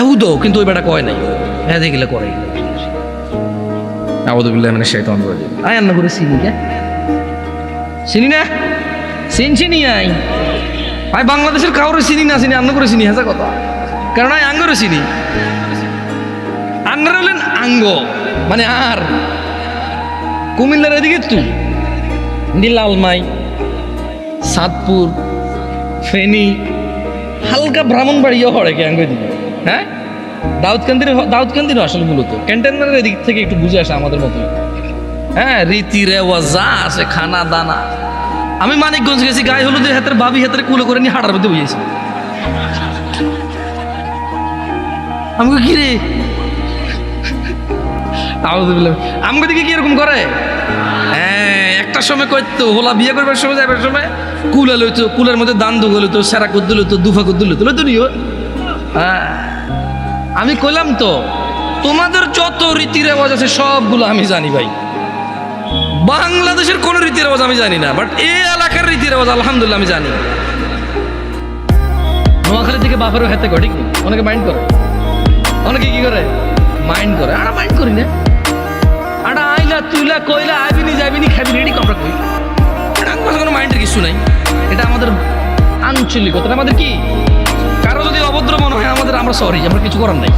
হ্যাঁ উদো, কিন্তু ওই বেটা কয় নাই, হ্যাঁ দেখিলে করে আউযুবিল্লাহি মিনাশ শাইতানির রাজিম। আয় আন্না করে চিনি কে চিনি না, চিনি আই ভাই বাংলাদেশের কাউরে চিনি না চিনি আন্না করে চিনি, হাসা কথা, কারণ আই আঙ্গরে চিনি। আন্নারা হলেন আঙ্গ মানে আর কুমিল্লার এদিকে তুই নীলালমাই, সাতপুর, ফেনী, হালকা ব্রাহ্মণবাড়িও হরে কে আঙ্গ দিকে, হ্যাঁ দাউদকান্দির আসলে মূলত ক্যান্টনমেন্টের এদিক থেকে একটু বুঝে আসে আমাদের মতোই। হ্যাঁ রীতি রেওয়াজ যা আছে, খানা দানা। আমি মানিকগঞ্জ গেছি, গায়ে হলুদের হাতের ভাবি হাতের কুলে করে নিয়ে হাঁটার মধ্যে বুঝেছি। আমি কি রে আমাকে দিকে কি এরকম করে? হ্যাঁ একটা সময় করতো হোলা বিয়ে করবার সময় যাবার সময় কুলে লইতো, কুলের মধ্যে দান দুগো লইতো, সেরা কুদ্দু লইতো, দুফা কুদ্দু লইতো, লইতো নিও। হ্যাঁ আমি কইলাম তো তোমাদের যত রীতি রেওয়াজ আছে সবগুলো আমি জানি ভাই, বাংলাদেশের কোন রীতি রেওয়াজ আমি জানি না, বাট এই এলাকার রীতি রেওয়াজ আলহামদুলিল্লাহ আমি জানি। নোয়াখালী থেকে বাপেরও হাতে করে, ঠিক নেই? অনেকে মাইন্ড করে, অনেকে কি করে মাইন্ড করে, আর মাইন্ড করি না। আর আইলা তুইলা কইলা আইবিনি যাইবিনি খাবি রেডি আমরা কই, এটা কোনো মাইন্ডের কিছু নাই। এটা আমাদের আঞ্চলিকতা, আমাদের কি কারো যদি অভদ্র মনে হয় আমাদের, আমরা সরি, আমরা কিছু করার নাই।